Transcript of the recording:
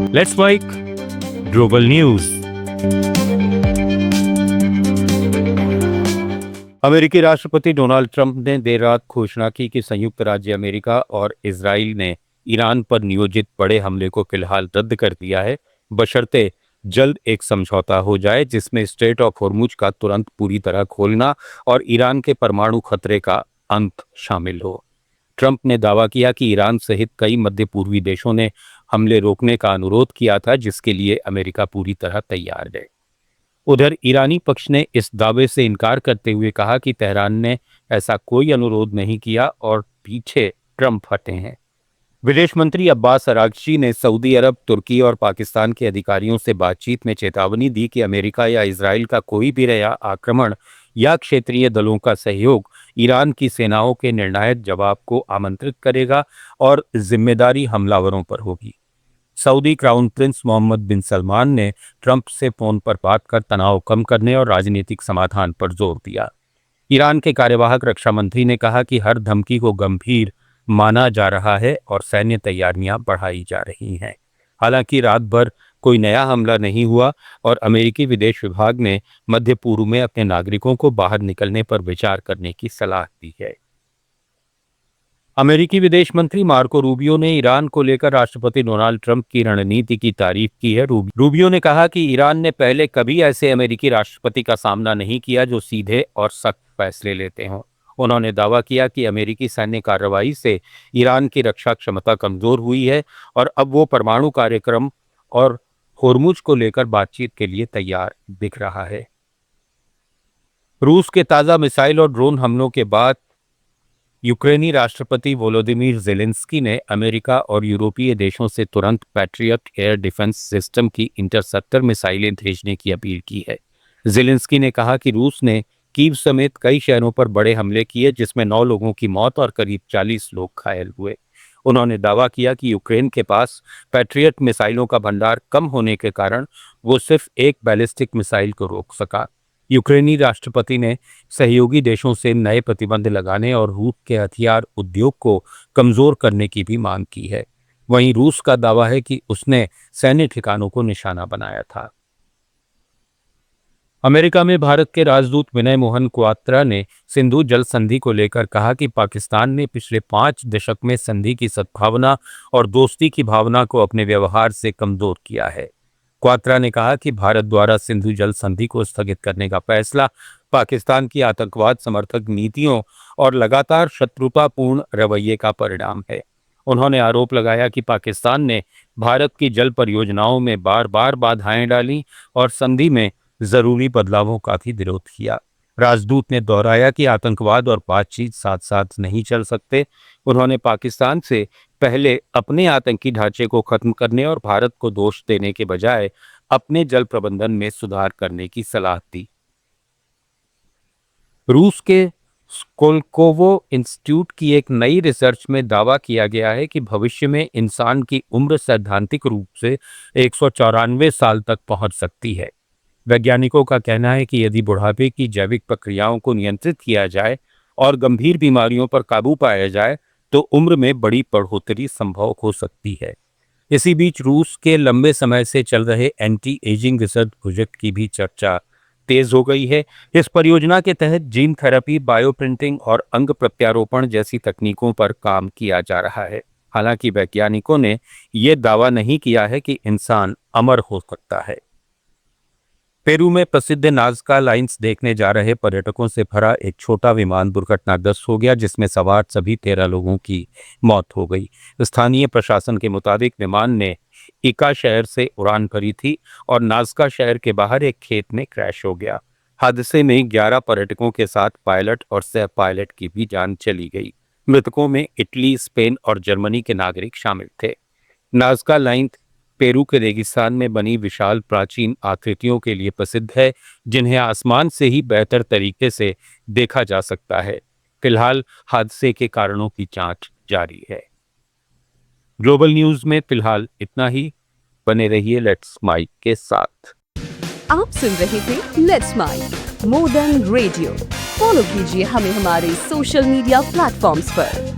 Let's bike global news. अमेरिकी राष्ट्रपति Donald Trump ने देर रात घोषणा की कि संयुक्त राज्य अमेरिका और इजराइल ने ईरान पर नियोजित बड़े हमले को फिलहाल रद्द कर दिया है, बशर्ते जल्द एक समझौता हो जाए जिसमें स्ट्रेट ऑफ होर्मुज का तुरंत पूरी तरह खोलना और ईरान के परमाणु खतरे का अंत शामिल हो। ट्रंप ने दावा किया कि ईरान सहित कई मध्य पूर्वी देशों ने हमले रोकने का अनुरोध किया था, जिसके लिए अमेरिका पूरी तरह तैयार है। उधर ईरानी पक्ष ने इस दावे से इनकार करते हुए कहा कि तेहरान ने ऐसा कोई अनुरोध नहीं किया और पीछे ट्रंप हटे हैं। विदेश मंत्री अब्बास अरागची ने सऊदी अरब, तुर्की और पाकिस्तान के अधिकारियों से बातचीत में चेतावनी दी कि अमेरिका या इजराइल का कोई भी नया आक्रमण या क्षेत्रीय दलों का सहयोग ईरान की सेनाओं के निर्णायक जवाब को आमंत्रित करेगा और जिम्मेदारी हमलावरों पर होगी। सऊदी क्राउन प्रिंस मोहम्मद बिन सलमान ने ट्रंप से फोन पर बात कर तनाव कम करने और राजनीतिक समाधान पर जोर दिया। ईरान के कार्यवाहक रक्षा मंत्री ने कहा कि हर धमकी को गंभीर माना जा रहा है और सैन्य तैयारियां बढ़ाई जा रही हैं। हालांकि रात भर कोई नया हमला नहीं हुआ और अमेरिकी विदेश विभाग ने मध्य पूर्व में अपने नागरिकों को बाहर निकलने पर विचार करने की सलाह दी है। अमेरिकी विदेश मंत्री मार्को रूबियो ने ईरान को लेकर राष्ट्रपति डोनाल्ड ट्रंप की रणनीति की तारीफ की है। रूबियो ने कहा कि ईरान ने पहले कभी ऐसे अमेरिकी राष्ट्रपति का सामना नहीं किया जो सीधे और सख्त फैसले लेते हों। उन्होंने दावा किया कि अमेरिकी सैन्य कार्रवाई से ईरान की रक्षा क्षमता कमजोर हुई है और अब वो परमाणु कार्यक्रम और होर्मुज को लेकर बातचीत के लिए तैयार दिख रहा है। रूस के ताजा मिसाइल और ड्रोन हमलों के बाद यूक्रेनी राष्ट्रपति वोलोदिमीर ज़ेलेंस्की ने अमेरिका और यूरोपीय देशों से तुरंत पैट्रियट एयर डिफेंस सिस्टम की इंटरसेप्टर मिसाइलें भेजने की अपील की है। ज़ेलेंस्की ने कहा कि रूस ने कीव समेत कई शहरों पर बड़े हमले किए, जिसमें 9 लोगों की मौत और करीब 40 लोग घायल हुए। उन्होंने दावा किया कि यूक्रेन के पास पैट्रियट मिसाइलों का भंडार कम होने के कारण वो सिर्फ एक बैलिस्टिक मिसाइल को रोक सका। यूक्रेनी राष्ट्रपति ने सहयोगी देशों से नए प्रतिबंध लगाने और रूस के हथियार उद्योग को कमजोर करने की भी मांग की है। वहीं रूस का दावा है कि उसने सैन्य ठिकानों को निशाना बनाया था। अमेरिका में भारत के राजदूत विनय मोहन क्वात्रा ने सिंधु जल संधि को लेकर कहा कि पाकिस्तान ने पिछले 5 दशक में संधि की सद्भावना और दोस्ती की भावना को अपने व्यवहार से कमजोर किया है। क्वात्रा ने कहा कि भारत द्वारा सिंधु जल संधि को स्थगित करने का फैसला पाकिस्तान की आतंकवाद समर्थक नीतियों और लगातार शत्रुतापूर्ण रवैये का परिणाम है। उन्होंने आरोप लगाया कि पाकिस्तान ने भारत की जल परियोजनाओं में बार बार बाधाएं डाली और संधि में जरूरी बदलावों का भी विरोध किया। राजदूत ने दोहराया कि आतंकवाद और बातचीत साथ साथ नहीं चल सकते। उन्होंने पाकिस्तान से पहले अपने आतंकी ढांचे को खत्म करने और भारत को दोष देने के बजाय अपने जल प्रबंधन में सुधार करने की सलाह दी। रूस के स्कोलकोवो इंस्टीट्यूट की एक नई रिसर्च में दावा किया गया है कि भविष्य में इंसान की उम्र सैद्धांतिक रूप से 194 साल तक पहुंच सकती है। वैज्ञानिकों का कहना है कि यदि बुढ़ापे की जैविक प्रक्रियाओं को नियंत्रित किया जाए और गंभीर बीमारियों पर काबू पाया जाए तो उम्र में बड़ी बढ़ोतरी संभव हो सकती है। इसी बीच रूस के लंबे समय से चल रहे एंटी एजिंग रिसर्च प्रोजेक्ट की भी चर्चा तेज हो गई है। इस परियोजना के तहत जीन थेरेपी, बायोप्रिंटिंग और अंग प्रत्यारोपण जैसी तकनीकों पर काम किया जा रहा है। हालांकि वैज्ञानिकों ने यह दावा नहीं किया है कि इंसान अमर हो सकता है। पेरू में प्रसिद्ध नाज़का लाइन्स देखने जा रहे पर्यटकों से भरा एक छोटा विमान दुर्घटनाग्रस्त हो गया, जिसमें सवार सभी 13 लोगों की मौत हो गई। स्थानीय प्रशासन के मुताबिक विमान ने इका शहर से उड़ान भरी थी और नाज़का शहर के बाहर एक खेत में क्रैश हो गया। हादसे में 11 पर्यटकों के साथ पायलट और सह पायलट की भी जान चली गई। मृतकों में इटली, स्पेन और जर्मनी के नागरिक शामिल थे। नाज़का लाइन पेरू के रेगिस्तान में बनी विशाल प्राचीन आकृतियों के लिए प्रसिद्ध है, जिन्हें आसमान से ही बेहतर तरीके से देखा जा सकता है। फिलहाल हादसे के कारणों की जांच जारी है। ग्लोबल न्यूज में फिलहाल इतना ही। बने रहिए लेट्स माइक के साथ। आप सुन रहे थे let's mike more than radio. Follow कीजिए हमें हमारे सोशल मीडिया प्लेटफॉर्म्स पर।